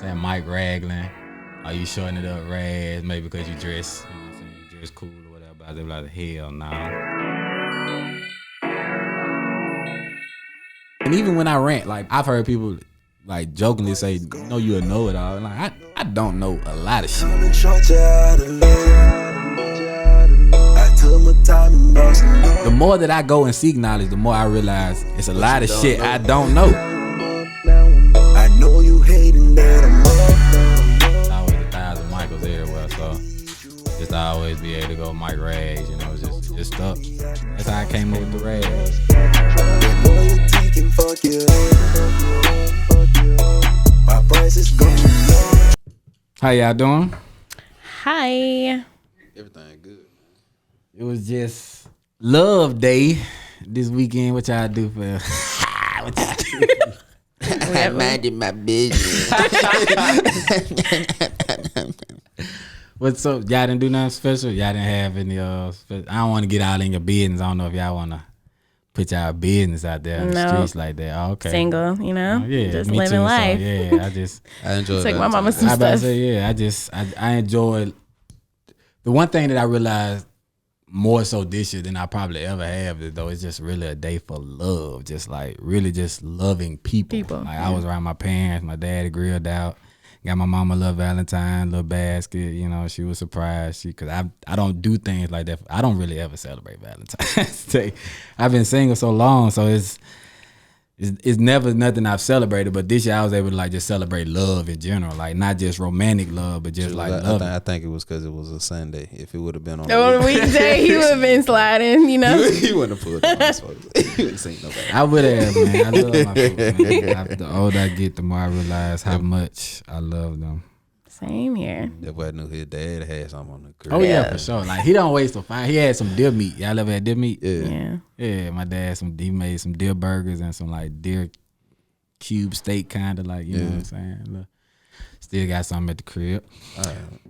saying, Mike Raglan. Are you shorting it up, Raz? Maybe because you dress, you know what I'm saying, you dress cool or whatever. But they be like, hell no. And even when I rant, like I've heard people like jokingly say, "No, you a know it all." Like I don't know a lot of shit. The more that I go and seek knowledge, the more I realize it's a lot of shit I don't know. I know you hating that I'm It's always 1,000 Michaels everywhere, so just always be able to go Mike Rags, you know, just stuck. That's how I came up with the Rags. My price is gone. How y'all doing? Hi. Everything good. It was just Love Day this weekend. What y'all do for? What y'all do? I minded my business. What's up? Y'all didn't do nothing special? Y'all didn't have any special? I don't want to get all in your business. I don't know if y'all want to put y'all business out there in the streets like that. Oh, okay. Single, you know? Yeah, just me living too, life. So, yeah, I enjoy Took it. my mama some I about to stuff. say, yeah, I enjoy the one thing that I realized more so this year than I probably ever have, though, it's just really a day for love. Just like really just loving people. Like I was around my parents, my dad grilled out. Got my mama a little Valentine, little basket. You know, she was surprised. Cause I don't do things like that. I don't really ever celebrate Valentine's Day. I've been single so long, so it's never nothing I've celebrated. But this year I was able to like just celebrate love in general, like not just romantic love, but just like love. I think it was because it was a Sunday. If it would have been on On a weekday, he would have been sliding, you know? he wouldn't have pulled on this folks. He wouldn't seen nobody. I would have, man. I love my folks, man. The older I get, the more I realize how much I love them. Same here. That boy knew his dad had something on the crib. Oh yeah, for sure. Like he don't waste a fire. He had some deer meat. Y'all ever had deer meat? Yeah. Yeah, my dad he made some deer burgers and some like deer cube steak kind of like, you know what I'm saying? Look, still got something at the crib.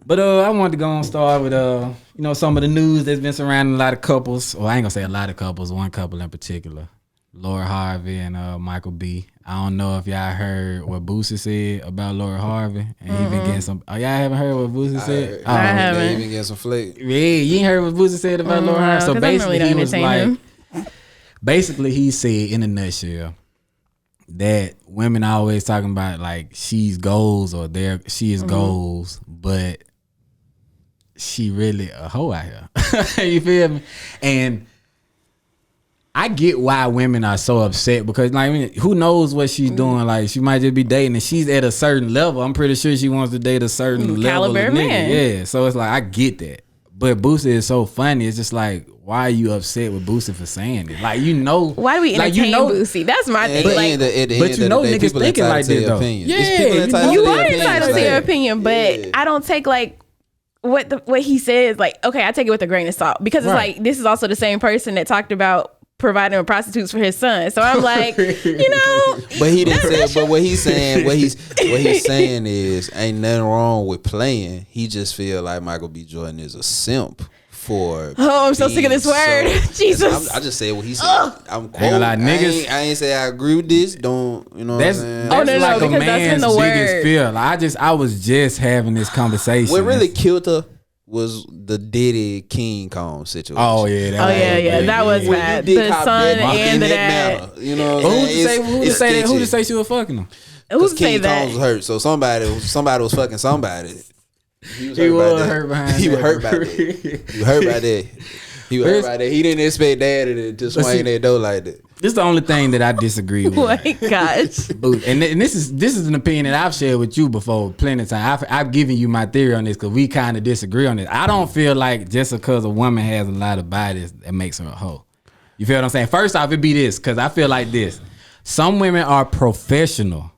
But I wanted to go and start with you know, some of the news that's been surrounding a lot of couples. Well, I ain't gonna say a lot of couples, one couple in particular. Lord Harvey and Michael B. I don't know if y'all heard what Boosie said about Lord Harvey, and he been getting some. Oh, y'all haven't heard what Boosie said? I haven't. He been getting some flake. Yeah, you ain't heard what Boosie said about Lord Harvey. So basically, he was like, basically he said in a nutshell that women always talking about like she's goals or she is goals, but she really a hoe out here. You feel me? And I get why women are so upset because like, I mean, who knows what she's doing? Like she might just be dating and she's at a certain level. I'm pretty sure she wants to date a certain level of nigga. Man. Yeah, so it's like I get that. But Boosie is so funny. It's just like, why are you upset with Boosie for saying it? Like, you know, why do we entertain Boosie? That's my thing. But you know, niggas thinking like this though. Yeah, you are entitled to your opinion, but I don't take like what he says. Like, okay, I take it with a grain of salt because it's like this is also the same person that talked about providing with prostitutes for his son. So I'm like, you know, but he didn't say. But what he's saying is, ain't nothing wrong with playing. He just feel like Michael B. Jordan is a simp for. Oh, I'm so sick of this word. Jesus. I just said what he said. I'm quoting. Niggas. I ain't say I agree with this. Don't you know? That's what I'm saying? that's like a because man's biggest fear. Like I was just having this conversation. What really killed her was the Diddy King Kong situation. Oh yeah, that was bad. The son and the dad. You know what I'm saying? Who to say she was fucking him? Who to say King that? Kong was hurt, so somebody was fucking somebody. He was hurt by that. He didn't expect daddy to swing that door like that. This is the only thing that I disagree with. Oh my gosh. And this is an opinion that I've shared with you before plenty of times. I've given you my theory on this because we kind of disagree on this. I don't feel like just because a woman has a lot of bodies that makes her a hoe. You feel what I'm saying? First off, it'd be this because I feel like this. Some women are professional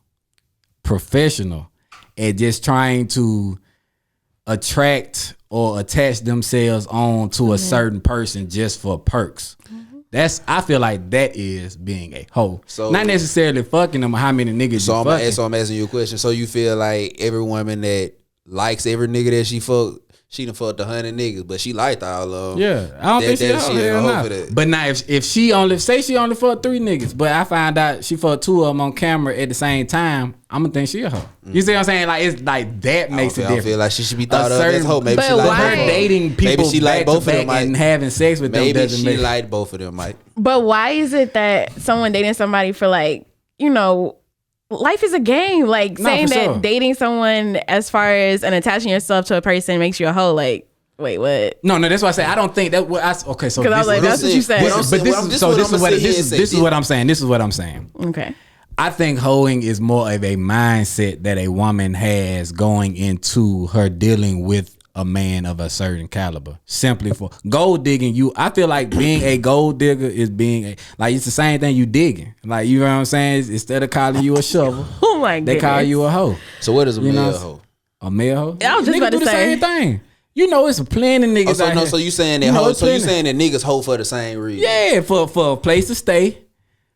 at just trying to attract or attach themselves on to a certain person just for perks. I feel like that is being a hoe. So not necessarily fucking them or how many niggas you fucking. So I'm asking you a question. So you feel like every woman that likes every nigga that she fuck, she done fucked 100 niggas, but she liked all of them. Yeah, I don't think she a hoe for that. But now, if she only fucked 3 niggas, but I find out she fucked 2 of them on camera at the same time, I'm gonna think she a hoe. You see what I'm saying? Like it's like that makes it different. I feel like she should be thought of as a hoe. Maybe she like her dating people. Maybe she like both of them and having sex with them. Maybe she liked both of them, Mike. But why is it that someone dating somebody for like, you know, life is a game. Like saying that dating someone as far as and attaching yourself to a person makes you a hoe. Like, wait, what? No, that's why I say I don't think that. Okay, so because I was like, that's what you said. This is what I'm saying. This is what I'm saying. Okay. I think hoeing is more of a mindset that a woman has going into her dealing with a man of a certain caliber. Simply for gold digging, I feel like being a gold digger is being like it's the same thing you digging. Like you know what I'm saying? Instead of calling you a shovel, oh my god, they call you a hoe. So what is a male hoe? A male hoe? I was just about to say the same thing. You know, it's a plenty of niggas. Oh, so no, so you saying that hoe? So you saying that niggas hoe for the same reason? Yeah, for a place to stay.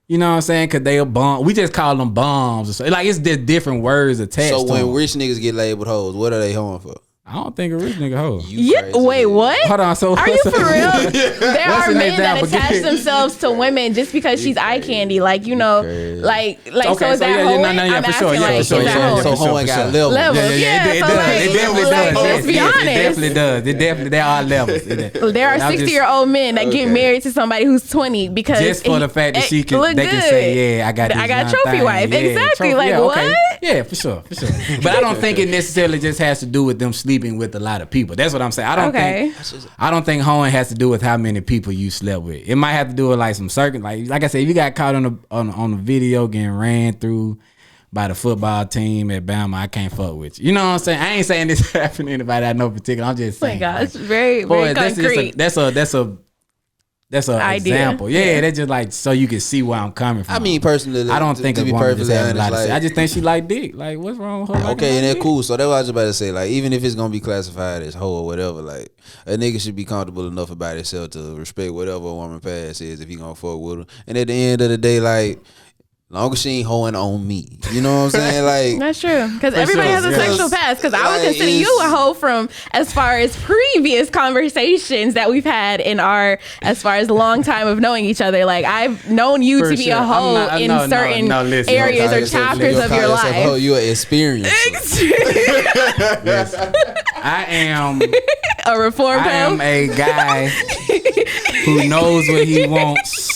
You know what I'm saying? Cause they a bomb. We just call them bombs. Or so. Like it's just different words attached. So when rich niggas get labeled hoes, what are they hoeing for? I don't think a rich nigga hoe. Wait, what? Hold on. So are you for real? There are men that attach themselves to women just because she's eye candy. Like you know, like okay, so is that hoeing? I'm asking like, so hoeing got levels. Yeah, it definitely does. Let's be honest. It definitely does. There are levels. There are 60-year-old men that get married to somebody who's 20 because just for the fact that they can say, yeah, I got a trophy wife. Exactly. Like what? Yeah, for sure. But I don't think it necessarily just has to do with them sleeping with a lot of people. That's what I'm saying. I don't think hoeing has to do with how many people you slept with. It might have to do with like some circuit. Like I said, if you got caught on a video getting ran through by the football team at Bama, I can't fuck with you. You know what I'm saying? I ain't saying this happened to anybody I know particular. I'm just saying. Oh my gosh, very concrete. That's an example. Yeah, that's just like so you can see where I'm coming from. I mean, personally, I don't think a woman just has a lot to say. I just think she like dick. Like, what's wrong with her? Okay, and that's cool. So that's what I was about to say. Like, even if it's gonna be classified as hoe or whatever, like a nigga should be comfortable enough about himself to respect whatever a woman past is if he gonna fuck with her. And at the end of the day, like, long as she ain't hoeing on me, you know what I'm saying? Like that's true because everybody has a sexual past. Because I would consider you a hoe from as far as previous conversations that we've had in our as far as the long time of knowing each other. Like I've known you to be a hoe in certain areas or chapters of your life. You're an experience. I am a reformed hoe. I am a guy who knows what he wants.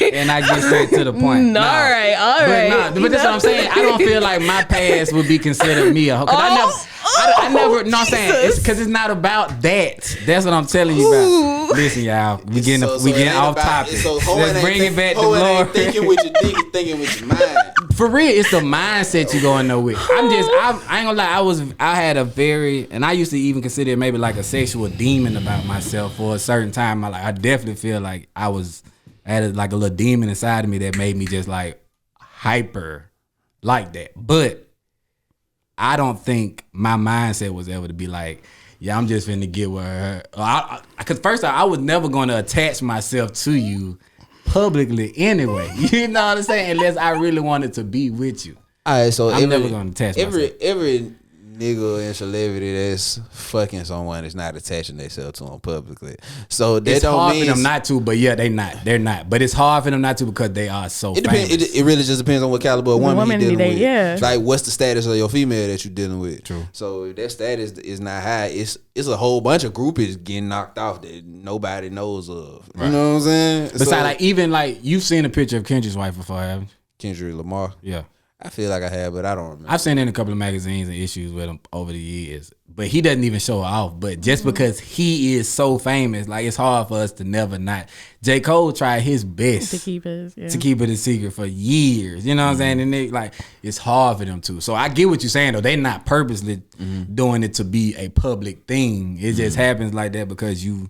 And I get straight to the point. All right. But that's what I'm saying. I don't feel like my past would be considered me a hoe. I never. No, I'm saying it's because it's not about that. That's what I'm telling you about. Listen, y'all, we getting off topic. Let's bring it back to glory. Thinking with your dick, thinking with your mind. For real, it's the mindset you going there with. I ain't gonna lie. I had a very, and I used to even consider it maybe like a sexual demon about myself for a certain time. I definitely feel like I had like a little demon inside of me that made me just like hyper like that. But I don't think my mindset was ever to be like, yeah, I'm just finna get with her. Because first I was never going to attach myself to you publicly anyway. You know what I'm saying? Unless I really wanted to be with you. All right, so I'm never going to attach myself. Every nigga and celebrity that's fucking someone is not attaching themselves to them publicly. So that it's don't hard mean for them not to, but yeah, they're not. But it's hard for them not to because they are so famous. It really just depends on what caliber of woman you're dealing with. Yeah. Like what's the status of your female that you're dealing with. True. So if that status is not high, it's a whole bunch of groupies getting knocked off that nobody knows of. Right. You know what I'm saying? Besides, like even like you've seen a picture of Kendrick's wife before, haven't you? Kendrick Lamar. Yeah. I feel like I have, but I don't remember. I've seen it in a couple of magazines and issues with him over the years, but he doesn't even show it off. But just because he is so famous, like it's hard for us to never not. J. Cole tried his best to keep it a secret for years. You know what I'm saying? And it's hard for them to. So I get what you're saying though. They're not purposely doing it to be a public thing. It just happens like that because you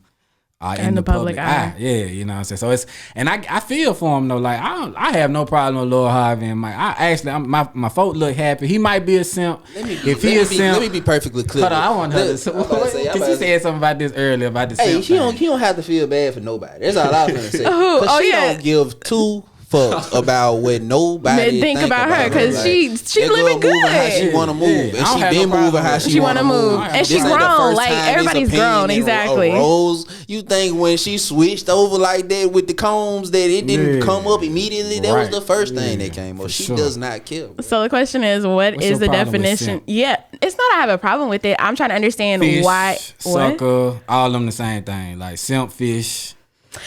in the public eye. Yeah, you know what I'm saying? So it's, and I feel for him though. Like I have no problem with Lord Harvey and Mike. My folk look happy. He might be a simp. Let me be perfectly clear. Hold on, I want her to. Because she said something about this earlier about this. Hey, he don't have to feel bad for nobody. That's all I was gonna say. She don't give two fuck about what nobody think about her because like, she that living girl moving how she good. want to move, and she been moving how she want to move, and she grown. Like everybody's grown, exactly. You think when she switched over like that with the combs that it didn't come up immediately? That was the first thing that came up. She does not care. Bro. So the question is, what's is the definition? Yeah, it's not. I have a problem with it. I'm trying to understand fish, why. Sucker, all of them the same thing. Like simp, fish.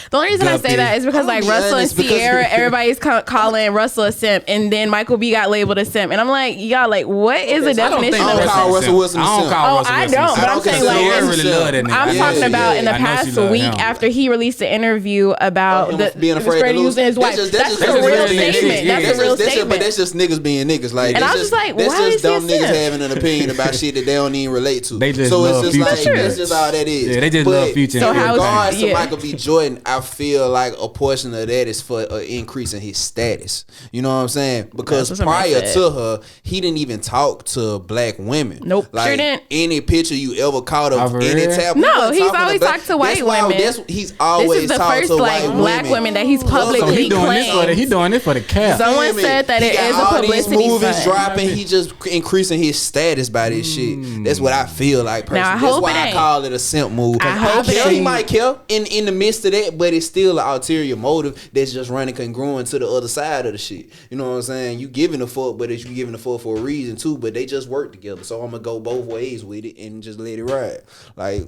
The only reason I say that is because like Russell and Sierra, everybody's calling Russell a simp, and then Michael B got labeled a simp, and I'm like, y'all, like, what is the definition of a simp? Russell Wilson a simp. I don't, but I'm saying like, I'm talking about in the past week after he released an interview about being afraid of losing his wife. That's a real statement. That's a real statement. But that's just niggas being niggas. Like, and I was just like, why is he a simp? That's just dumb niggas having an opinion about shit that they don't even relate to. They just love Future. That's just all that is. Yeah, they just love Future. So in regards to Michael B. Jordan, I feel like a portion of that is for increasing his status. You know what I'm saying? Because prior to her, he didn't even talk to black women. Nope, like, sure didn't. Any picture you ever caught of any tabloid. No, he's always talked to white women. He's always talked to white women. Black women that he's publicly claimed. He doing this for the cap. Someone said that it is a publicity these movies stunt. dropping, he just increasing his status by this shit. That's what I feel like personally. That's why I call it a simp move. He might care in the midst of that, but it's still an ulterior motive that's just running congruent to the other side of the shit. You know what I'm saying? You giving a fuck, but you giving a fuck for a reason too. But they just work together, so I'm gonna go both ways with it and just let it ride. Like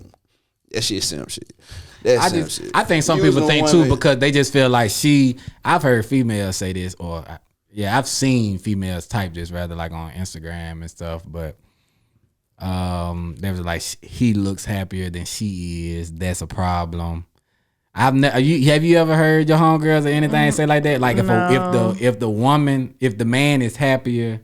that shit, simp shit. That's simp shit. I think some people think too because they just feel like I've heard females say this, or I've seen females type this rather like on Instagram and stuff, but. They was like he looks happier than she is. That's a problem. Have you ever heard your homegirls or anything say like that? Like if the man is happier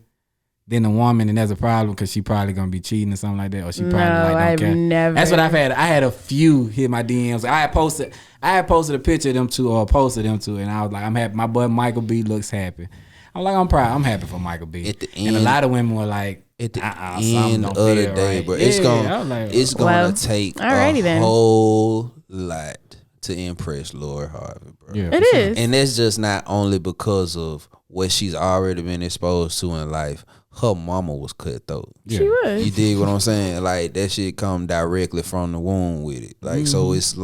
than the woman, and that's a problem because she probably gonna be cheating or something like that, or she probably don't care. Never. That's what I've had. I had a few hit my DMs. I had posted a picture of them two, or posted them two, and I was like, I'm happy. My boy Michael B looks happy. I'm like, I'm proud. I'm happy for Michael B. And a lot of women were like, at the end of the day, right. bro, it's gonna take a whole lot to impress Lord Harvey, bro. Yeah, it is. And that's just not only because of what she's already been exposed to in life. Her mama was cutthroat. Yeah. She was. You dig what I'm saying? Like that shit come directly from the womb with it. Like so, it's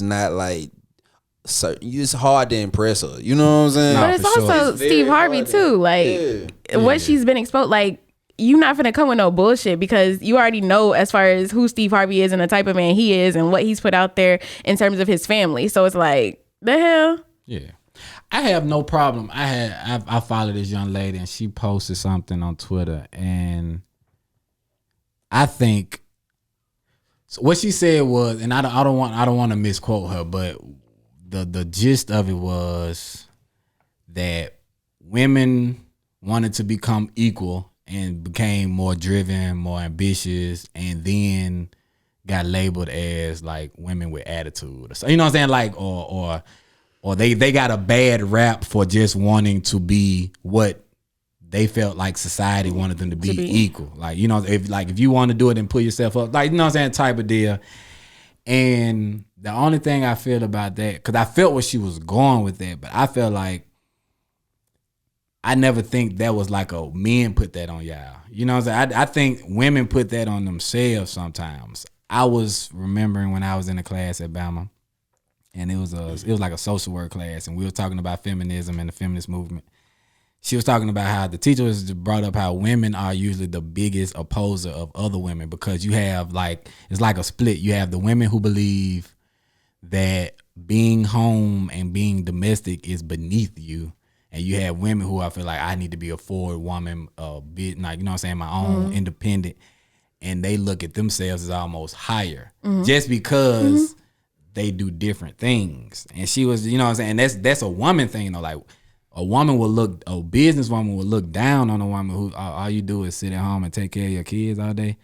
not like. It's hard to impress her. You know what I'm saying? But it's also Steve Harvey too. Like what she's been exposed. Like you're not finna come with no bullshit because you already know as far as who Steve Harvey is and the type of man he is and what he's put out there in terms of his family. So it's like the hell. Yeah, I have no problem. I followed this young lady and she posted something on Twitter and I think what she said was, and I don't want to misquote her, but. The gist of it was that women wanted to become equal and became more driven, more ambitious, and then got labeled as like women with attitude. So, you know what I'm saying? Like or they got a bad rap for just wanting to be what they felt like society wanted them to be equal. Like, you know, if you want to do it and put yourself up, like, you know what I'm saying, type of deal. And the only thing I feel about that, because I felt where she was going with that, but I felt like I never think that was like a men put that on y'all. You know what I'm saying? I think women put that on themselves sometimes. I was remembering when I was in a class at Bama, and it was like a social work class, and we were talking about feminism and the feminist movement. She was talking about how the teacher was brought up how women are usually the biggest opposer of other women because you have it's like a split. You have the women who believe that being home and being domestic is beneath you. And you have women who I feel like I need to be a forward woman, like, you know what I'm saying, my own independent. And they look at themselves as almost higher just because they do different things. And she was, you know what I'm saying, that's a woman thing though. Like a businesswoman will look down on a woman who all you do is sit at home and take care of your kids all day.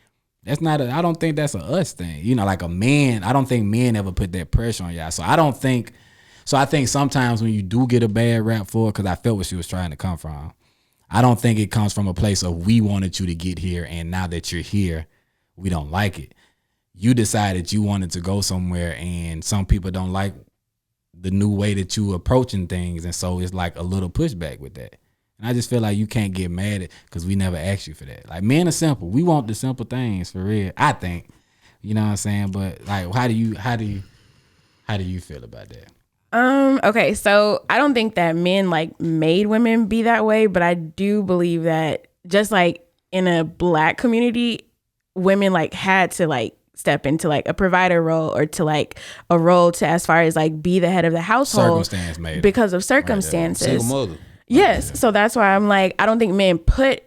That's not I don't think that's a us thing. You know, like a man, I don't think men ever put that pressure on y'all. So I think sometimes when you do get a bad rap for it, because I felt where she was trying to come from, I don't think it comes from a place of we wanted you to get here and now that you're here, we don't like it. You decided you wanted to go somewhere and some people don't like the new way that you approaching things, and so it's like a little pushback with that. And I just feel like you can't get mad at because we never asked you for that. Like, men are simple. We want the simple things for real. I think, you know what I'm saying. But like, how do you feel about that? Okay, so I don't think that men like made women be that way, but I do believe that just like in a Black community, women like had to like step into like a provider role or to like a role to as far as like be the head of the household because of circumstances. Single mother. Yes, so that's why I'm like, I don't think men put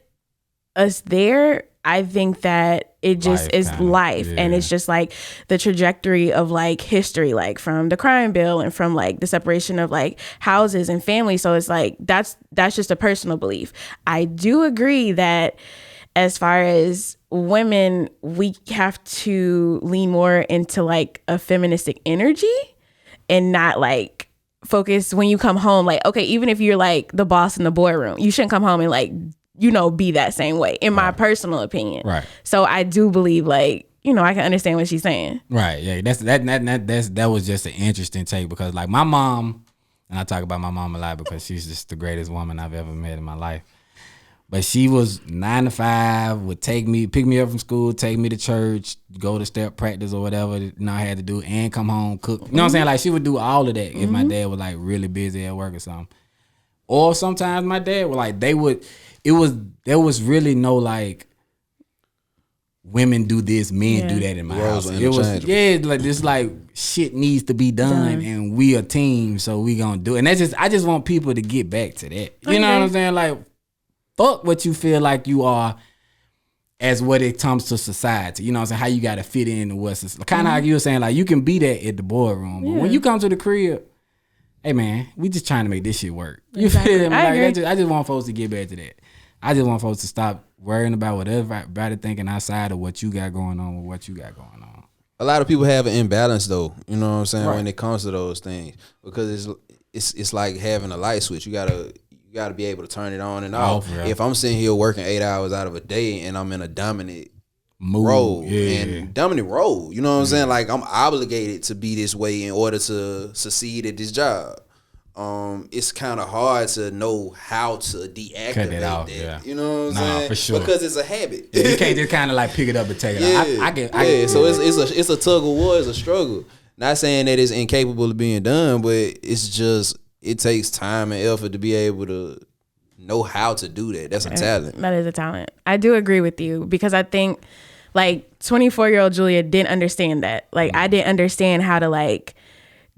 us there. I think that it just is life, and it's just like the trajectory of like history, like from the crime bill and from like the separation of like houses and families. So it's like that's just a personal belief. I do agree that as far as women, we have to lean more into like a feministic energy and not like focus when you come home. Like, okay, even if you're like the boss in the boardroom, you shouldn't come home and like, you know, be that same way, in my personal opinion. Right. So I do believe, like, you know, I can understand what she's saying. Right. Yeah. That was just an interesting take because, like, my mom, and I talk about my mom a lot because she's just the greatest woman I've ever met in my life. But she was 9 to 5, would pick me up from school, take me to church, go to step practice or whatever, you know, I had to do, and come home, cook. You know what I'm saying? Like, she would do all of that if my dad was like really busy at work or something. Or sometimes my dad would like, there was really no like women do this, men do that in my house. It was like this like shit needs to be done and we a team, so we gonna do it. And that's just, I just want people to get back to that. You know what I'm saying? Like, fuck what you feel like you are as what it comes to society. You know what I'm saying? How you gotta fit in to what's kind of like you were saying, like you can be that at the boardroom, but when you come to the crib, hey man, we just trying to make this shit work. You feel me? Like, I just want folks to get back to that. I just want folks to stop worrying about whatever everybody thinking outside of what you got going on with what you got going on. A lot of people have an imbalance though, you know what I'm saying, when it comes to those things. Because it's like having a light switch. You gotta be able to turn it on and off. If I'm sitting here working 8 hours out of a day and I'm in a dominant role, you know what I'm saying? Like, I'm obligated to be this way in order to succeed at this job. It's kind of hard to know how to deactivate that. You know what I'm saying? For sure. Because it's a habit. You can't just kind of like pick it up and take it out. I get so it's a tug of war, it's a struggle. Not saying that it's incapable of being done, but it's just, it takes time and effort to be able to know how to do that. That's a talent. That is a talent. I do agree with you because I think like 24-year-old Julia didn't understand that. Like, I didn't understand how to like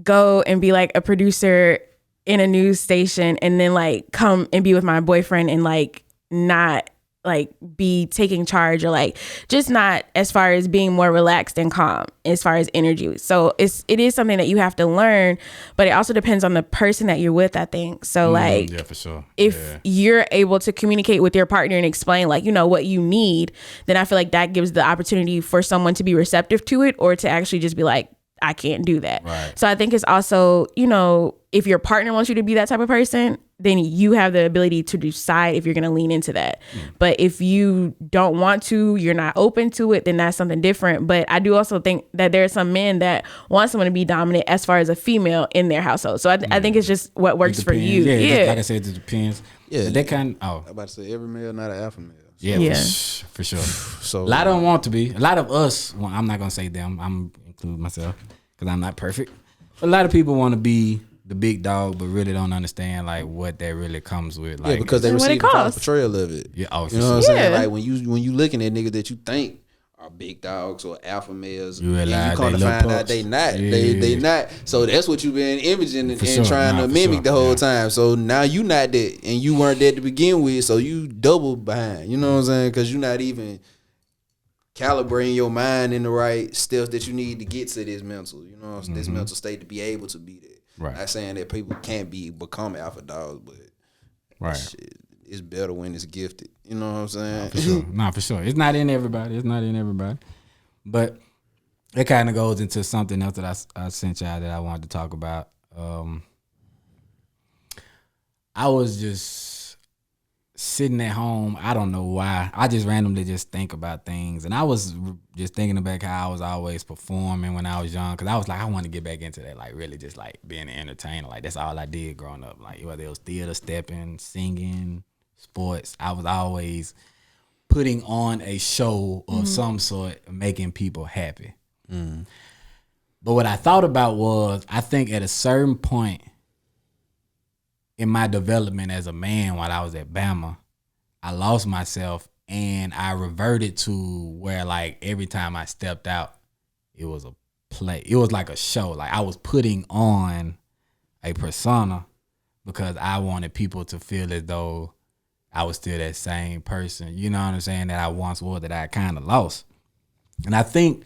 go and be like a producer in a news station and then like come and be with my boyfriend and like not like be taking charge or like just not as far as being more relaxed and calm as far as energy. So it is something that you have to learn, but it also depends on the person that you're with, I think. So like, yeah, for sure. If you're able to communicate with your partner and explain like, you know, what you need, then I feel like that gives the opportunity for someone to be receptive to it or to actually just be like, I can't do that. Right. So I think it's also, you know, if your partner wants you to be that type of person, then you have the ability to decide if you're going to lean into that. But if you don't want to, you're not open to it, then that's something different. But I do also think that there are some men that want someone to be dominant as far as a female in their household. So I think it's just what works for you. Yeah. Like I said, it depends. Yeah. But that kind of, I'm about to say every male, not an alpha male. Yeah. For sure. So a lot of them want to be. A lot of us, well, I'm not going to say them. I'm including myself because I'm not perfect. A lot of people want to be the big dog, but really don't understand like what that really comes with. Like, because they receive the false portrayal of it. Yeah, you know what I'm saying? Like when you looking at niggas that you think are big dogs or alpha males, and you come to find out they not. They not. So that's what you've been imaging and trying to mimic the whole time. So now you not that, and you weren't that to begin with. So you double behind. You know what I'm saying? Because you're not even calibrating your mind in the right steps that you need to get to this mental. You know, this mental state to be able to be there. Right. Not saying that people can't become alpha dogs, but shit, it's better when it's gifted. You know what I'm saying? For sure. For sure. It's not in everybody. But it kind of goes into something else that I sent y'all that I wanted to talk about. I was just sitting at home. I don't know why. I just randomly just think about things. And I was just thinking about how I was always performing when I was young. Because I was like, I want to get back into that. Like, really just, like, being an entertainer. Like, that's all I did growing up. Like, whether it was theater, stepping, singing, sports. I was always putting on a show of some sort, making people happy. But what I thought about was, I think at a certain point in my development as a man while I was at Bama, I lost myself and I reverted to where, like, every time I stepped out, it was a play. It was like a show. Like, I was putting on a persona because I wanted people to feel as though I was still that same person, you know what I'm saying, that I once was, that I kind of lost. And I think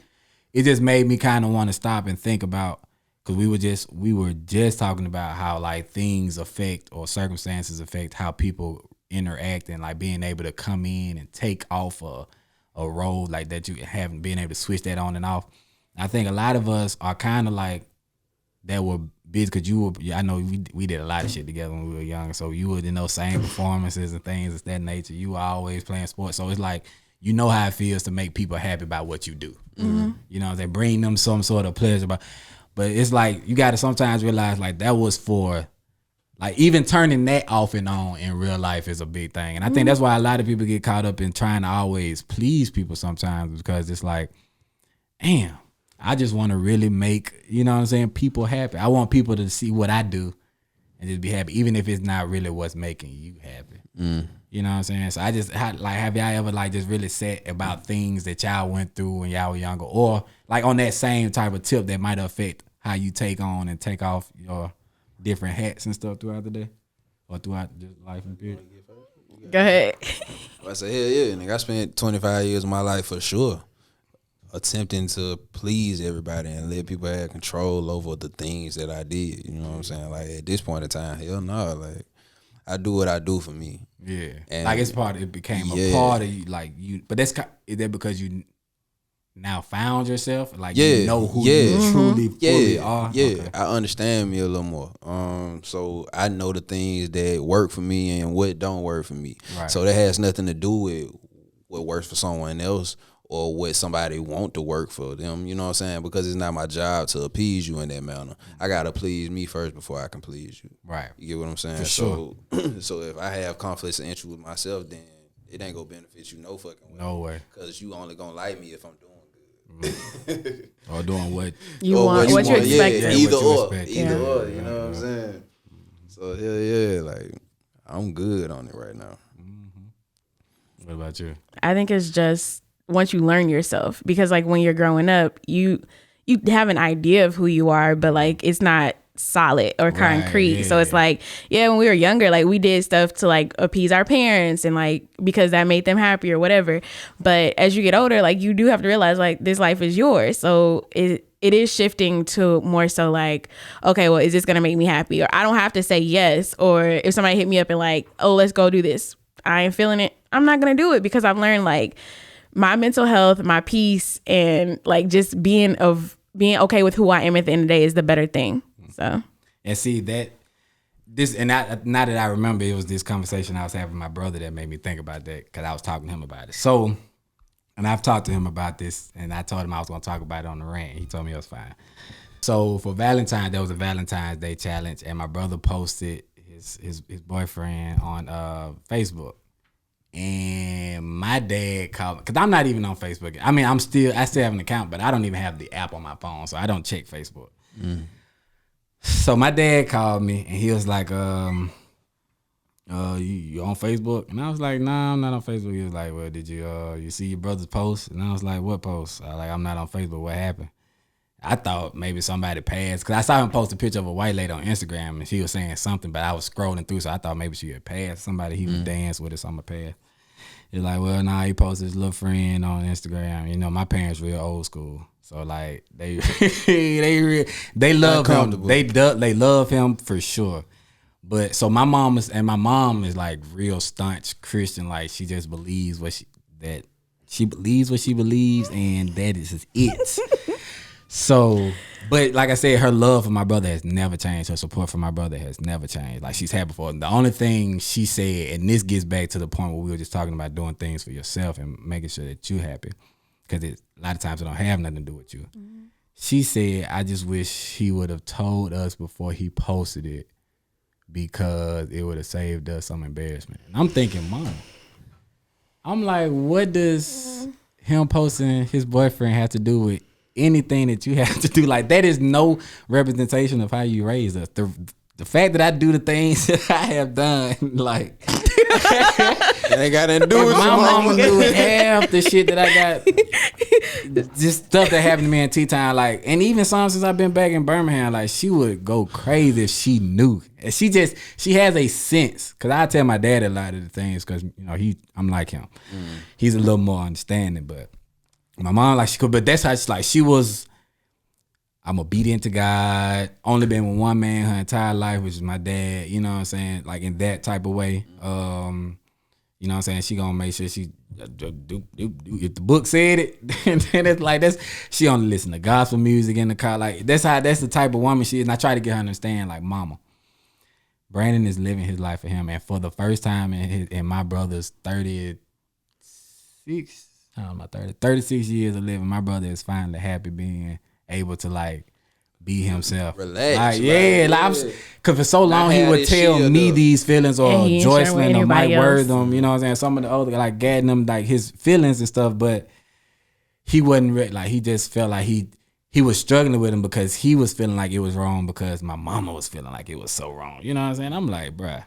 it just made me kind of want to stop and think about, because we were just talking about how, like, things affect, or circumstances affect how people interact, and, like, being able to come in and take off a role like that, you haven't been able to switch that on and off. I think a lot of us are kind of like that were busy, because I know we did a lot of shit together when we were young, so you were in those same performances and things of that nature. You were always playing sports, so it's like, you know how it feels to make people happy about what you do. You know, they bring them some sort of pleasure, but it's like, you got to sometimes realize, like, that was for, like, even turning that off and on in real life is a big thing. And I think that's why a lot of people get caught up in trying to always please people sometimes, because it's like, damn, I just want to really make, you know what I'm saying, people happy. I want people to see what I do and just be happy, even if it's not really what's making you happy. You know what I'm saying? So I just, like, have y'all ever, like, just really sat about things that y'all went through when y'all were younger, or, like, on that same type of tip that might affect how you take on and take off your different hats and stuff throughout the day, or throughout just life and period? Go ahead. I say, hell yeah, nigga. I spent 25 years of my life for sure attempting to please everybody and let people have control over the things that I did. You know what I'm saying? Like, at this point in time, hell no. Like, I do what I do for me. Yeah. And like, it became a part of you, like, you, but is that because you now found yourself? Like, you know who you truly fully are? Yeah, okay. I understand me a little more. So I know the things that work for me and what don't work for me. Right. So that has nothing to do with what works for someone else or what somebody want to work for them. You know what I'm saying? Because it's not my job to appease you in that manner. I gotta please me first before I can please you. Right. You get what I'm saying? For sure. So if I have conflicts of interest with myself, then it ain't gonna benefit you no fucking way. No way. Because you only gonna like me if I'm doing good. Or doing what You want, what you expect. Yeah, Yeah, either what you or. expect. Either Yeah. or, you know what I'm saying? So hell yeah, like, I'm good on it right now. What about you? I think it's just once you learn yourself, because, like, when you're growing up, you have an idea of who you are, but, like, it's not solid or concrete. Yeah, so it's like, when we were younger, like, we did stuff to, like, appease our parents and, like, because that made them happy or whatever. But as you get older, like, you do have to realize, like, this life is yours. So it is shifting to more so like, okay, well, is this gonna make me happy? Or I don't have to say yes. Or if somebody hit me up and like, oh, let's go do this, I ain't feeling it, I'm not gonna do it, because I've learned, like, my mental health, my peace, and, like, just being okay with who I am at the end of the day is the better thing. So, and see that this, and now that I remember, it was this conversation I was having with my brother that made me think about that, because I was talking to him about it. So, and I've talked to him about this, and I told him I was going to talk about it on the rant. He told me it was fine. So for Valentine, there was a Valentine's Day challenge, and my brother posted his boyfriend on Facebook. And my dad called me, because I'm not even on Facebook. I mean, I still have an account, but I don't even have the app on my phone, so I don't check Facebook. So my dad called me, and he was like, you on Facebook? And I was like, nah, I'm not on Facebook. He was like, well, did you see your brother's post? And I was like, what post? I'm not on Facebook. What happened? I thought maybe somebody passed, because I saw him post a picture of a white lady on Instagram, and she was saying something, but I was scrolling through, so I thought maybe she had passed somebody he was dancing with or something passed. He's like, well, nah, he posted his little friend on Instagram. You know, my parents real old school, so, like, they love him. They love him for sure. But so my mom is like real staunch Christian. Like, she just believes what she believes, and that is it. So, but like I said, her love for my brother has never changed. Her support for my brother has never changed. Like she's had before. The only thing she said, and this gets back to the point where we were just talking about doing things for yourself and making sure that you're happy, because a lot of times it don't have nothing to do with you. Mm-hmm. She said, I just wish he would have told us before he posted it, because it would have saved us some embarrassment. And I'm thinking, Mom, I'm like, what does him posting his boyfriend have to do with anything that you have to do? Like, that is no representation of how you raised us. The fact that I do the things that I have done, like, it ain't got nothing to do with my mama do half the shit that I got. Just stuff that happened to me in T-Town, like, and even some since I've been back in Birmingham, like, she would go crazy if she knew. And she has a sense, because I tell my dad a lot of the things, because, you know, I'm like him. He's a little more understanding, but my mom, like, but that's how I'm obedient to God. Only been with one man her entire life, which is my dad. You know what I'm saying? Like, in that type of way. You know what I'm saying? She gonna make sure she do if the book said it, and then it's like she only listen to gospel music in the car. Like, that's the type of woman she is. And I try to get her to understand, like, Mama, Brandon is living his life for him, and for the first time in my brother's 36 years of living, my brother is finally happy being able to, like, be himself. Relax. Like, because for so long he would tell me these feelings, or Joycelyn or Mike Wortham, you know what I'm saying? Some of the other, like, gadding them, like, his feelings and stuff, but he wasn't like, he just felt like he was struggling with him because he was feeling like it was wrong because my mama was feeling like it was so wrong. You know what I'm saying? I'm like, bruh.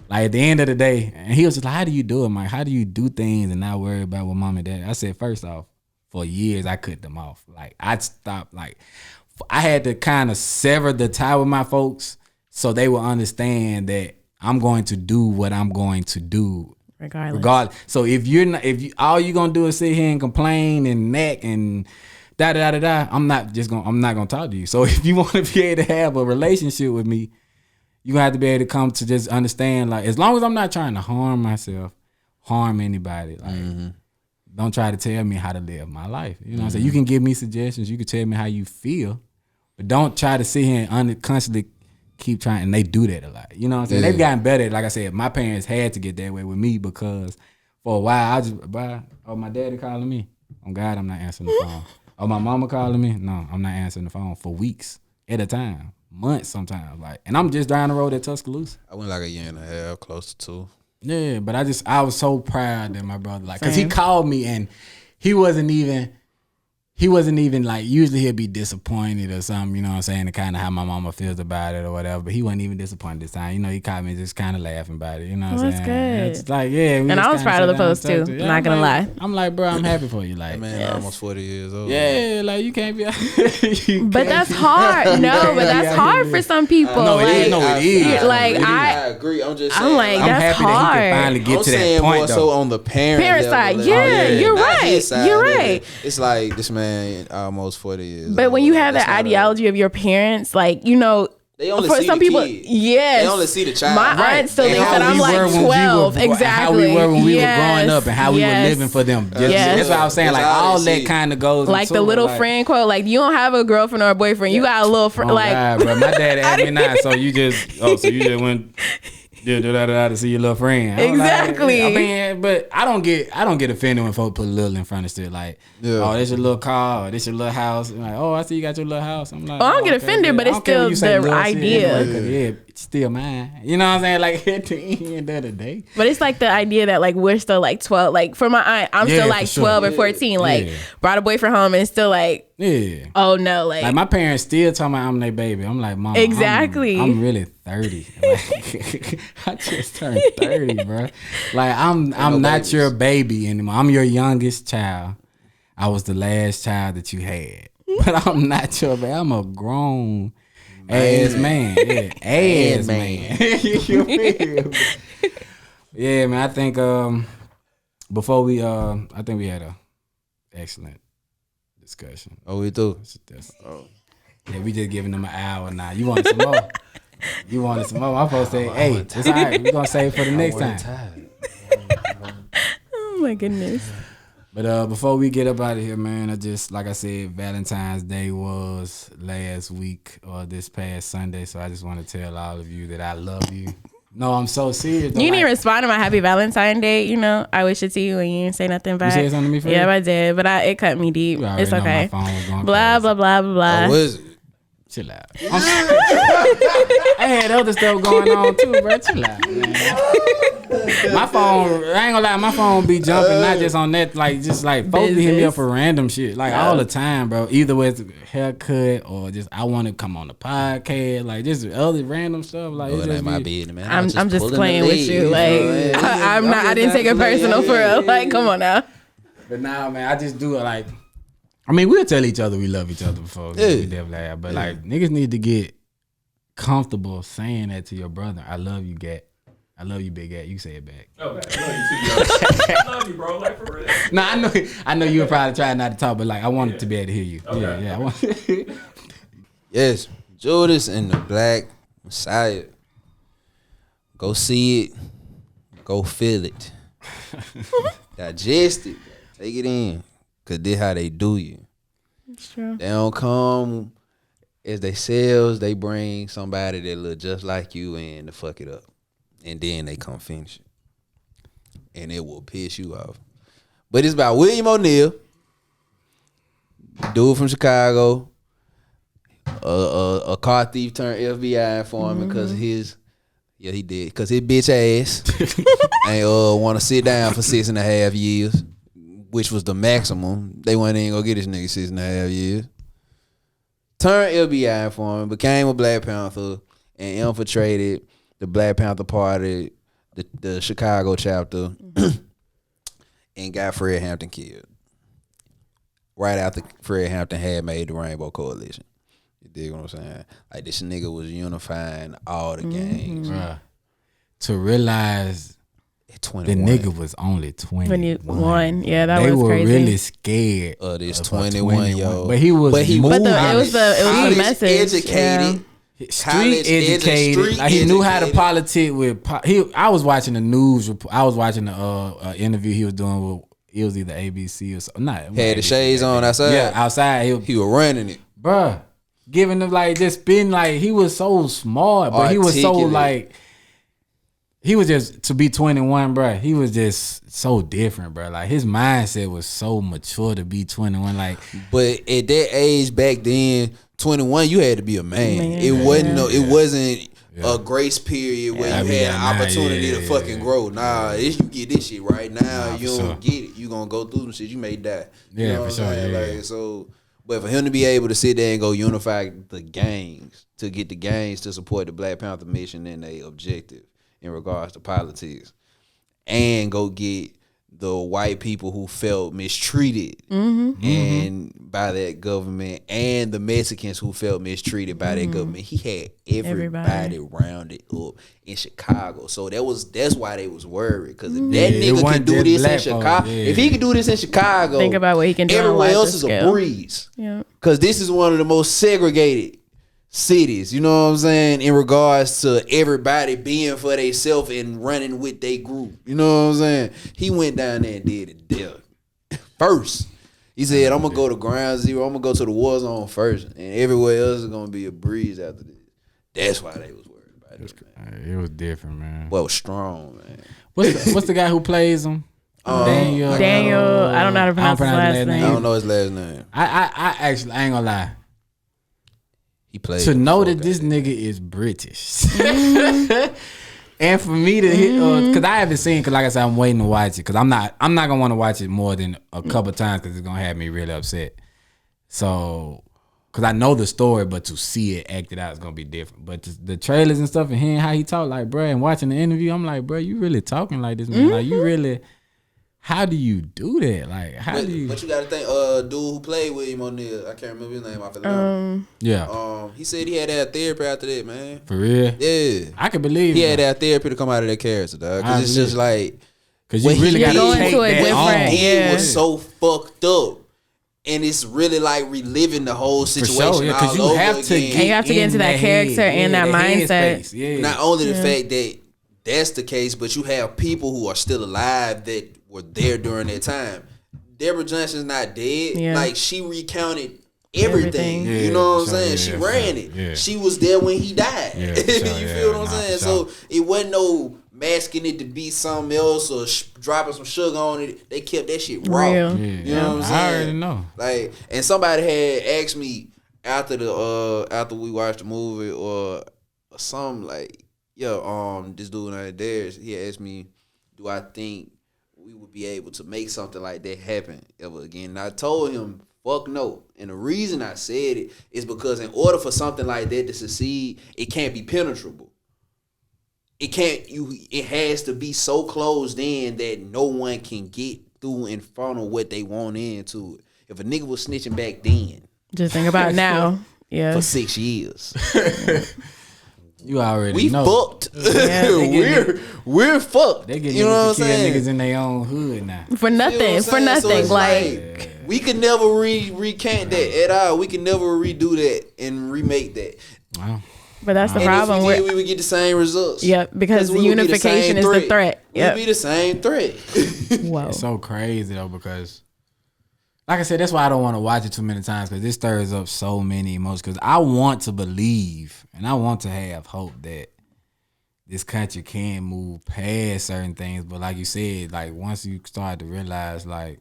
Like, at the end of the day, and he was just like, how do you do it, Mike? How do you do things and not worry about what mom and dad? I said, first off, for years, I cut them off. Like, I'd stop. Like, I had to kind of sever the tie with my folks so they will understand that I'm going to do what I'm going to do. Regardless. So if all you're going to do is sit here and complain and neck and da-da-da-da, I'm not going to talk to you. So if you want to be able to have a relationship with me, you have to be able to come to just understand, like, as long as I'm not trying to harm myself, harm anybody, like, don't try to tell me how to live my life. You know what I'm saying? You can give me suggestions. You can tell me how you feel, but don't try to sit here and constantly keep trying. And they do that a lot. You know what I'm saying? They've gotten better. Like I said, my parents had to get that way with me because for a while, my daddy calling me. Oh, God, I'm not answering the phone. Oh, my mama calling me. No, I'm not answering the phone for weeks at a time. Months sometimes, like, and I'm just down the road at Tuscaloosa. I went like a year and a half, close to 2. Yeah, but I was so proud that my brother, like, cause he called me and he wasn't even like, usually he'll be disappointed or something, you know what I'm saying, and kind of how my mama feels about it or whatever, but he wasn't even disappointed this time. You know, he called me just kind of laughing about it, you know what I'm saying? That's good. It's like, yeah. And I was proud of the post too, not gonna lie. I'm like, bro, I'm happy for you. Like, man, almost 40 years old. Yeah, like, you can't be But that's hard. No, but that's hard for some people. No, it is. Like, I agree. I'm just saying. I'm like, that's happy hard. that he can finally get to that point, more though. so on the parent side. level. Yeah, you're right. You're right. It's like, this man almost 40 years. But when you have that ideology of your parents, like, you know, they only for see some the people, kid. yes, They only see the child. My aunt still thinks that I'm like 12. Exactly. How we were when we were growing up and how we were living for them. That's what I was saying. Like, all that kind of goes. Like the little friend quote, like, you don't have a girlfriend or a boyfriend. You got a little friend. Like, God, bro. My dad asked me now, so you just went. To see your little friend. Exactly. Like, I mean, but I don't get offended when folks put little in front of shit. Like, oh, this your little car, or this your little house. I'm like, oh, I see you got your little house. I'm like, I don't get offended, but it's still the idea. Anyway, it's still mine. You know what I'm saying? Like, at the end of the day. But it's like the idea that, like, we're still like 12. Like, for my aunt, I'm still like 12 or 14. Like, brought a boyfriend home and it's still like, oh no, like my parents still talking about I'm their baby. I'm like, Mom, exactly. I'm really 30. Like, I just turned 30, bro. Like, I'm not babies. Your baby anymore. I'm your youngest child. I was the last child that you had, but I'm not your baby. I'm a grown ass man. Yeah, ass man. You feel? Yeah, man. I think before we I think we had a excellent discussion. Oh, we do. Yeah, we just giving them an hour now. You wanted some more? You wanted some more? I'm supposed to say, hey, it's all right. We're gonna save it for the next time. Oh my goodness. But before we get up out of here, man, I just, like I said, Valentine's Day was last week or this past Sunday, so I just want to tell all of you that I love you. No, I'm so serious. You didn't respond to my Happy Valentine Day. You know, I wish it to you and you didn't say nothing back. You said something to me for Yeah, I did, but it cut me deep. It's okay. My phone was going blah, blah, blah, blah, blah. What is it? Chill out. I had other stuff going on too, bro. Chill out, man. My phone, I ain't gonna lie, my phone be jumping, not just on that, like, just like, folks be hitting me up for random shit, like, all the time, bro. Either with haircut or just, I want to come on the podcast, like, just other random stuff. Like, it ain't my business, man. I'm just playing with you. Like, I didn't take it personal for real. Like, come on now. But now, man, I just do it like, I mean, we'll tell each other we love each other before. Yeah. We definitely have. But, like, niggas need to get comfortable saying that to your brother. I love you, Gat. I love you, Big Gat. You say it back. Okay, I love you too, yo. I love you, bro. Like, for real. No, I know you were probably trying not to talk, but, like, I wanted to be able to hear you. Okay. Yeah, I want. Yes, Judas and the Black Messiah. Go see it. Go feel it. Digest it. Take it in. Cause this how they do you. It's true. They don't come as they selves. They bring somebody that look just like you in to fuck it up, and then they come finish it, and it will piss you off. But it's about William ONeill, dude from Chicago, a car thief turned FBI informant because his. Yeah, he did. Because his bitch ass ain't want to sit down for 6.5 years, which was the maximum. They wasn't even going to get this nigga 6.5 years. Turned FBI informant, became a Black Panther, and infiltrated the Black Panther Party, the Chicago chapter, and got Fred Hampton killed. Right after Fred Hampton had made the Rainbow Coalition. You dig what I'm saying? Like, this nigga was unifying all the gangs. Bruh, to realize at 21. the nigga was only 21. Yeah, that they was crazy. They were really scared of this 21 year old. But he was it was the message. Educated. Yeah. Street educated. Like, he knew how to politic with. I was watching the news. I was watching the interview he was doing with. It was either ABC or something. Not had the shades on outside. Yeah, outside. He was running it, bruh. Giving them, like, just been like, he was so smart, but he was so, like, he was just, to be 21, bruh, he was just so different, bruh. Like, his mindset was so mature to be 21. Like, but at that age back then, 21, you had to be a man. It wasn't a grace period where you had an opportunity to fucking grow. Nah, you get this shit right now. You don't get it. You gonna go through some shit. You may die. You know what I'm saying? Like, so. But for him to be able to sit there and go unify the gangs, to get the gangs to support the Black Panther mission and their objective in regards to politics, and go get the white people who felt mistreated and by that government, and the Mexicans who felt mistreated by that government. He had everybody rounded up in Chicago. So that's why they was worried. Because if that nigga can do this in Chicago, if he can do this in Chicago, think about what he can do. Everywhere else is a breeze. Yeah. Because this is one of the most segregated cities, you know what I'm saying, in regards to everybody being for themselves and running with their group. You know what I'm saying? He went down there and did it there first. He said, I'm going to go to ground zero. I'm going to go to the war zone first. And everywhere else is going to be a breeze after this. That's why they was worried about it, man. It was different, man. Well, strong, man. What's the guy who plays him? Daniel. I don't know how to pronounce his last name. I don't know his last name. I actually, I ain't going to lie. He played to know that this nigga is British. And for me to hit, because I haven't seen, because like I said, I'm waiting to watch it, because I'm not gonna want to watch it more than a couple times, because it's gonna have me really upset. So, because I know the story, but to see it acted out is gonna be different. But the trailers and stuff, and hearing how he talk, like, bro, and watching the interview, I'm like, bro, you really talking like this, man? Like, you really. How do you do that? Like, do you? But you got to think, dude who played William ONeill, I can't remember his name off the line. Yeah. He said he had to have therapy after that, man. For real? Yeah. I can believe he had to have therapy to come out of that character, dog. Because it's just like, because you really got to take that on. It was so fucked up. And it's really like reliving the whole situation all over again. And you have to get into that character and that mindset. Yeah. Not only the fact that that's the case, but you have people who are still alive that were there during that time. Deborah Johnson's not dead. Yeah. Like she recounted everything. Yeah, You know what I'm sure, saying? yeah, she sure, ran it. yeah. She was there when he died. Yeah, You sure, feel what I'm nah, saying? for sure. So it wasn't no masking it to be something else or dropping some sugar on it. They kept that shit raw. Real. Yeah, You know what I'm saying? I already know. Like, and somebody had asked me after we watched the movie or something like, this dude right there, he asked me, do I think we would be able to make something like that happen ever again? And I told him, fuck no. And the reason I said it is because in order for something like that to succeed, it can't be penetrable. It has to be so closed in that no one can get through and funnel what they want into it. If a nigga was snitching back then Just think about now. Yeah. for 6 years, You already we know. fucked. Yeah, we're fucked. They get you know niggas what to I'm kill saying? niggas in their own hood now. For You know nothing. what I'm For saying? So nothing. it's Like we can never recant that at all. We can never redo that and remake that. Wow. but that's the And problem. if we did, we would get the same results. Yep, because we would be the same unification is the threat. Yep. We'd be the same threat. Whoa. It's so crazy though because, like I said, that's why I don't want to watch it too many times because this stirs up so many emotions. Because I want to believe and I want to have hope that this country can move past certain things. But like you said, like once you start to realize, like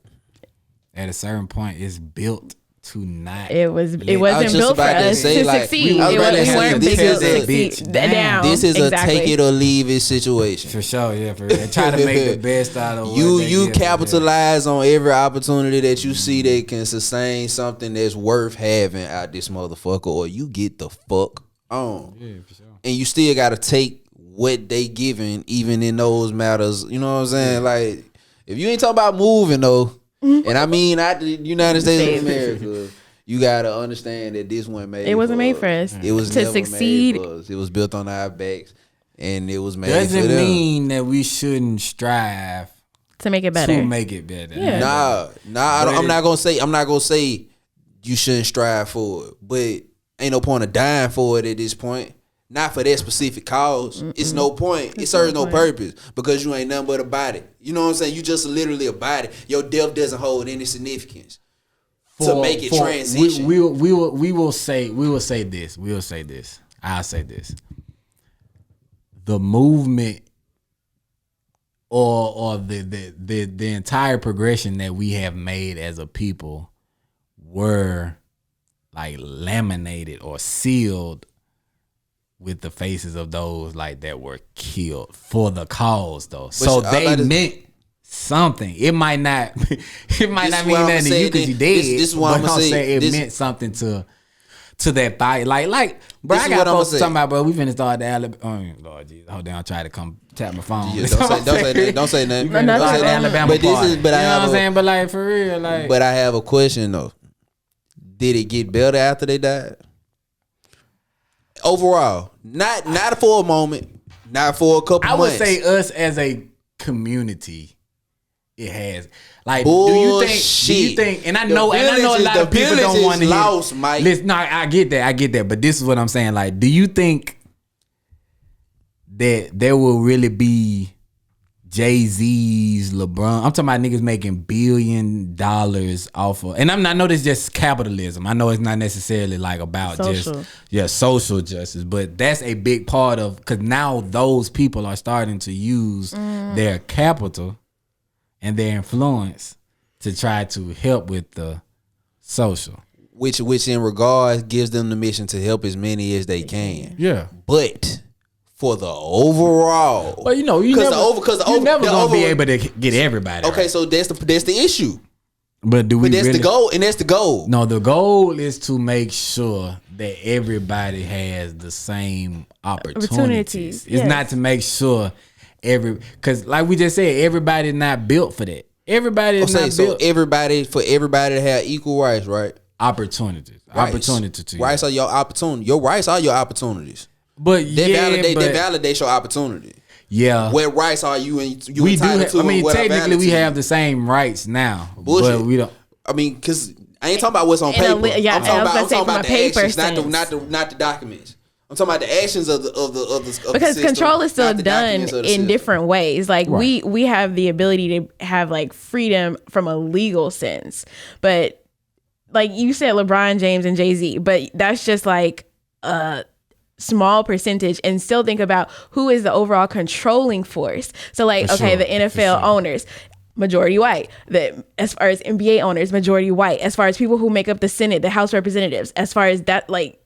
at a certain point, it's built to not. It wasn't just built for about to us say, to like, succeed. I was about to We say, weren't this built is to a succeed. bitch Down. This is Exactly. a take it or leave it situation. For sure, yeah. For real. Try to make the best out of what You they give, capitalize on every opportunity that you see that can sustain something that's worth having out this motherfucker, or you get the fuck on. Yeah, for sure. And you still gotta take what they giving, even in those matters. You know what I'm saying? Like, if you ain't talking about moving though, and I mean out the United States of America, you gotta understand that this one made. It wasn't made for us. It was To never succeed. made for us. It was built on our backs, and it was made Doesn't for them. mean that we shouldn't strive To make it better. to make it better. Yeah. Nah. I'm not gonna say you shouldn't strive for it, but ain't no point of dying for it at this point. Not for that specific cause. It's no point. It serves no purpose because you ain't nothing but a body. You know what I'm saying? You just literally a body. Your death doesn't hold any significance to make it transition. We will say this. I'll say this. The movement or the entire progression that we have made as a people were like laminated or sealed with the faces of those like that were killed for the cause though. So they meant something. It might not mean nothing to you because you dead. This is what I'm gonna say. It meant something to that fight. Like bro, This I is got what I'ma folks say. talking about, bro. We finna start the Alabama. Oh Lord Jesus, hold on, I'll try to come tap my phone. Yeah, don't say nothing. We finna No, start no, the no. Alabama But this party. is- but I you know have what I'm a- saying? But like for real, like But I have a question though. Did it get better after they died? Overall, not for a moment, not for a couple I would months. say us as a community, it has. Like, do Bullshit. you think? And I The know, a village lot of people don't want to lost, Mike. Listen, no, I get that. But this is what I'm saying. Like, do you think that there will really be Jay-Z's, LeBron? I'm talking about niggas making $1 billion off of, and I know this is just capitalism. I know it's not necessarily like about Social. social justice, but that's a big part of, because now those people are starting to use their capital and their influence to try to help with the social. which in regards gives them the mission to help as many as they can. Yeah. But for the overall, Well, you never gonna be able to get everybody. Okay, right. so that's the issue. But do we? But that's really, the goal, and that's the goal. No, the goal is to make sure that everybody has the same opportunities. It's yes. not to make sure because like we just said, everybody's not built for that. Everybody is not So built everybody to have equal rights, right? opportunities. Rights. Opportunity to you. Rights are your opportunity. Your rights are your opportunities. But They yeah, validate your opportunity. yeah. What rights are you We do. entitled to? I mean, and what are technically, valid we to you? have the same rights now, Bullshit. but we don't. I mean, because I ain't talking about what's on In a paper. li- yeah, I'm I talking was about, gonna say I'm talking from about a the paper actions, sense. not the documents. I'm talking about the actions of the because system, control is still not the done documents of the in system. different ways. Like Right. we have the ability to have like freedom from a legal sense, but like you said, LeBron James and Jay-Z, but that's just like a small percentage. And still think about who is the overall controlling force. So like, For okay, sure, the NFL for sure. owners, majority white. As far as NBA owners, majority white. As far as people who make up the Senate, the House representatives, as far as that, like,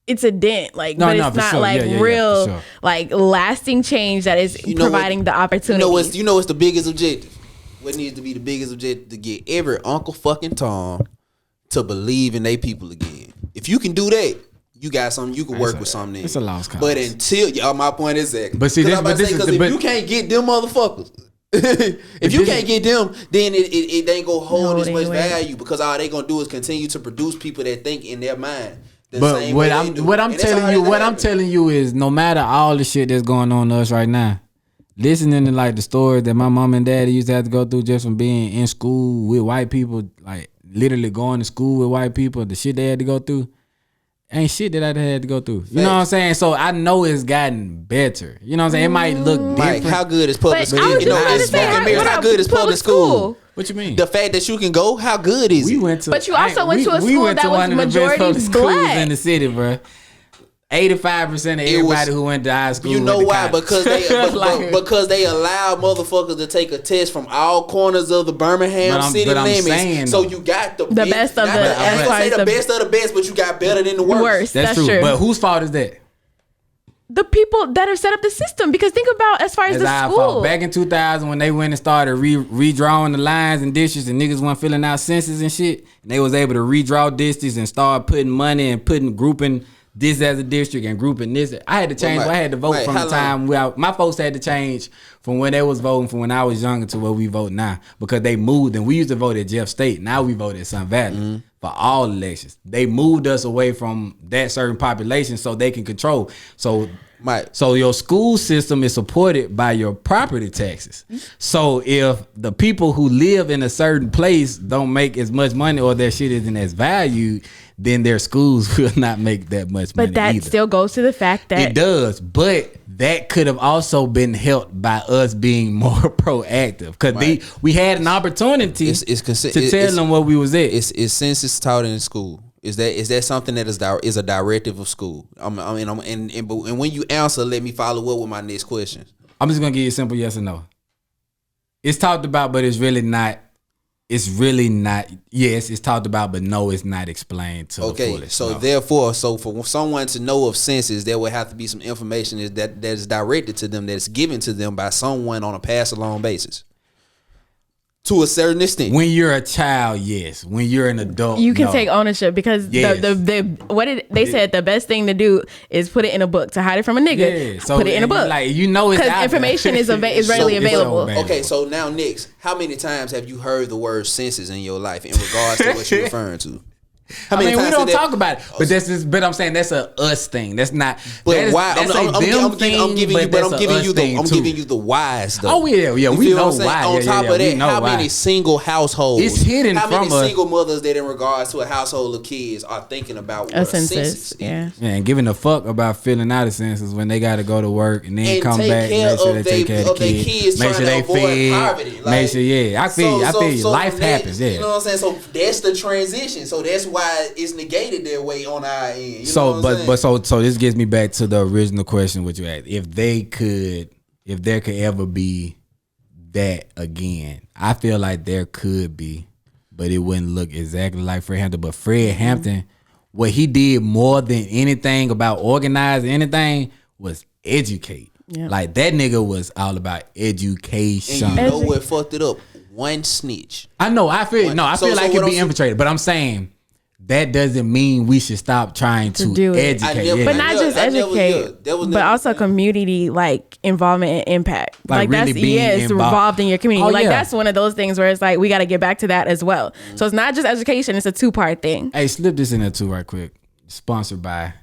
it's a dent, like, No, but no, it's for not sure. like Yeah, real, for sure. like lasting change that is You know providing the opportunity. You know what's the biggest objective? What needs to be the biggest objective? To get every Uncle fucking Tom to believe in they people again. If you can do that, you got something. You can work with something. It's a lost cause. But until y'all, my point is exactly. But see, this- I'm about but to this say, is 'cause the- if but- you can't get them motherfuckers, if you can't get them, then it ain't gonna hold as much anyway. value because all they gonna do is continue to produce people that think in their mind. The But same what way I'm they do. what I'm And that's telling how you, it what I'm happen. telling you is, no matter all the shit that's going on to us right now, listening to like the stories that my mom and daddy used to have to go through just from being in school with white people, like literally going to school with white people, the shit they had to go through, ain't shit that I had to go through. You know what I'm saying? So I know it's gotten better. You know what I'm saying? It might look Mike, different. how good is public But school? I was You know, just about to it's say, fucking mirrors. what How about good is public school? What you mean? The fact that you can go, how good is We it? went to, But you also I- went to a we school went that to was one of the best majority public schools black. in the city, bro. 85% of everybody who went to high school. You know went to why? college. Because they Like- because they allow motherfuckers to take a test from all corners of the Birmingham But I'm- city but I'm limits. saying, So though. you got the best of not the- I ain't as gonna far say as the the- best of the best, but you got better than the worst. Worst. That's That's true. true. But whose fault is that? The people that have set up the system, because think about as far as That's the our school. fault. Back in 2000, when they went and started redrawing the lines and districts, and niggas weren't filling out census and shit, and they was able to redraw districts and start putting money and grouping this as a district and grouping this. I had to change. Mike, I had to vote Mike, from how the time my folks had to change from when they was voting from when I was younger to where we vote now, because they moved, and we used to vote at Jeff State. Now we vote at Sun Valley for all elections. They moved us away from that certain population so they can control. So Mike. So your school system is supported by your property taxes. So if the people who live in a certain place don't make as much money, or their shit isn't as valued, then their schools will not make that much money But that either. still goes to the fact that It does, but that could have also been helped by us being more proactive, because Right. we had an opportunity It's to tell them where we was at. Is census taught in school? Is that something that is a directive of school? And when you answer, let me follow up with my next question. I'm just gonna give you a simple yes or no. It's talked about, but it's really not. It's really not. Yes, it's talked about, but no, it's not explained to the Okay, fullest. so no. therefore, for someone to know of census, there would have to be some information that is directed to them, that's given to them by someone on a pass along basis, to a certain extent. When you're a child, yes. When you're an adult, you can no. take ownership, because Yes. they said the best thing to do is put it in a book, to hide it from a nigga. Yeah, so put it in a and book, like, you know, it's because out there. information is readily So it's available. available. Okay, so now next, how many times have you heard the word census in your life in regards to what you're referring to? How I mean, we times don't did that- talk about it, but that's just. But I'm saying that's a us thing. That's not. But that is, why? That's I'm a them thing, giving you, but that's I'm a giving us you thing, too. giving you the whys though. Oh, yeah, You we feel know what I'm saying? why. On Yeah, top yeah, of we that, know how why. many single households? It's hidden How many from us. single mothers that, in regards to a household of kids, are thinking about what A a census, is? yeah. Man, giving a fuck about filling out a census when they got to go to work and then And come take back, care make sure of they take care of the their kids, make sure trying they to avoid fed, poverty. make Like, sure, yeah, I feel you. Life from that, happens, yeah. You know what I'm saying? So that's the transition. So that's why it's negated their way on our end. You know So, what I'm saying? so this gets me back to the original question what you asked. If there could ever be that again, I feel like there could be, but it wouldn't look exactly like Fred Hampton. But Fred Hampton, what he did more than anything about organizing anything was educate. Yeah. Like, that nigga was all about education. And you know what fucked it up? One snitch. I know. I feel So like what it be I'm saying- infiltrated, but I'm saying that doesn't mean we should stop trying to do it. educate. I never- yeah. But not just I never- educate, that was but never- also community, like involvement and impact. Like, really that's being it's involved. involved in your community. Oh, like yeah. that's one of those things where it's like we got to get back to that as well. So it's not just education; it's a 2-part thing. Hey, slip this in there too, right quick. Sponsored by.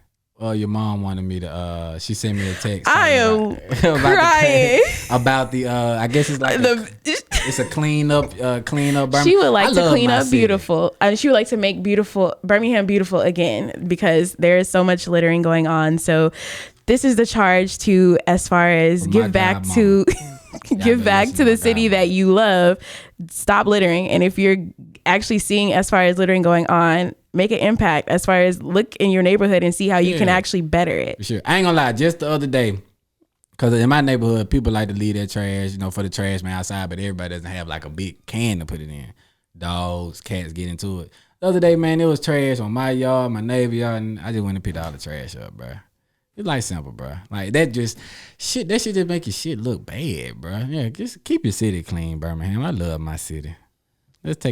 Your mom wanted me to. She sent me a text. I am about crying. about the. I guess it's like The It's a clean up Birmingham. She would I like to love clean my up city. beautiful. She would like to make Birmingham beautiful again because there is so much littering going on. So this is the charge to, as far as For my give back godmama. to give better back listen to to the my city godmama. that you love. Stop littering. And if you're actually seeing as far as littering going on, make an impact as far as look in your neighborhood and see how you can Yeah. actually better it. For sure. I ain't gonna lie, just the other day, because in my neighborhood, people like to leave their trash, for the trash man outside, but everybody doesn't have like a big can to put it in. Dogs, cats get into it. The other day, man, it was trash on my yard, my neighbor yard, and I just went and picked all the trash up, bro. It's like simple, bro. Like that shit just make your shit look bad, bro. Yeah, just keep your city clean, Birmingham. I love my city. Let's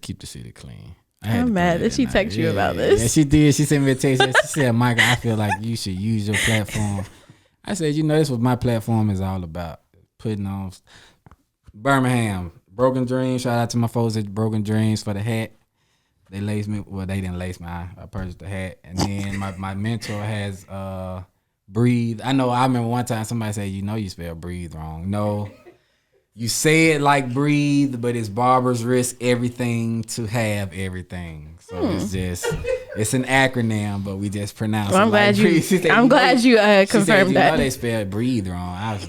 keep the city clean. I had I'm to mad put that she in there. texted you about this. Yeah, she did. She sent me a text. She said, Michael, I feel like you should use your platform. I said, that's what my platform is all about. Putting on Birmingham. Broken Dreams. Shout out to my folks at Broken Dreams for the hat. They laced me. Well, they didn't lace me. I purchased the hat. And then my mentor has Breathe. I remember one time somebody said, you spell breathe wrong. No. You say it like breathe, but it's Barbara's risk everything to have everything. So it's an acronym, but we just pronounce Well, it I'm glad like breathe. you. She said, I'm glad you she said, confirmed that. they spelled breathe wrong. I was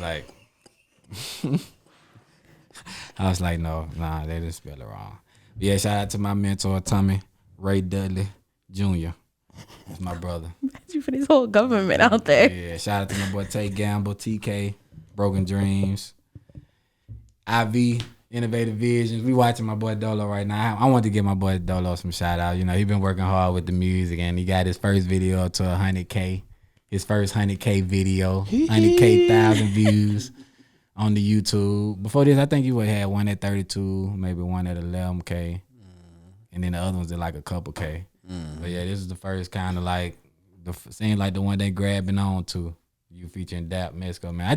like, no, nah, they didn't spell it wrong. But yeah, shout out to my mentor, Tommy Ray Dudley Jr. That's my brother. You for this whole government out there. Yeah, shout out to my boy Tay Gamble, TK, Broken Dreams. IV, Innovative Visions. We watching my boy Dolo right now. I want to give my boy Dolo some shout out. He been working hard with the music, and he got his first video up to 100K. His first 100K video, 100K 1,000 views on the YouTube. Before this, I think he would had one at 32, maybe one at 11K, and then the other ones at like a couple K. But yeah, this is the first kind of like seemed like the one they grabbing on to. You featuring Dap Mesco, man.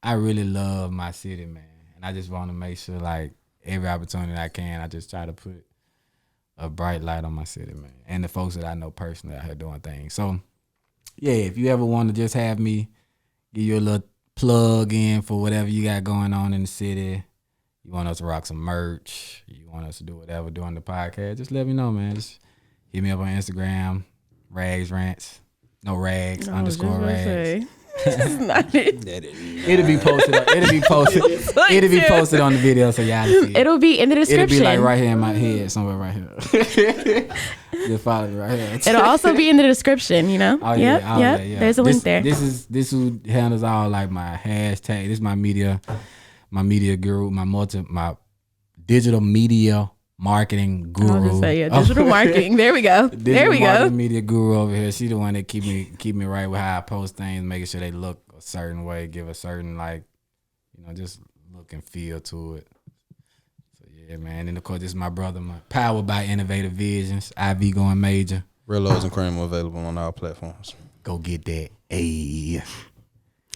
I really love my city, man. And I just want to make sure, like, every opportunity I can, I just try to put a bright light on my city, man. And the folks that I know personally out here doing things. So, yeah, if you ever want to just have me give you a little plug in for whatever you got going on in the city, you want us to rock some merch, you want us to do whatever during the podcast, just let me know, man. Just hit me up on Instagram, Rants. No Rags, _ Rags. That's not it. It'll be posted. It'll be posted on the video, so y'all see it. It'll be in the description. It'll be like right here in my head, somewhere right here. Just follow me right here. It'll also be in the description. Oh, yeah, Yep. There's a link there. This who handles all like my hashtag. This is my media guru, my digital media marketing guru. I was gonna say, digital marketing. There we go. There we go. Media guru over here. She the one that keep me right with how I post things, making sure they look a certain way, give a certain just look and feel to it. So yeah, man. And of course, this is my brother, powered by Innovative Visions. IV going major. Real Lows and Cream available on all platforms. Go get that. Ayy.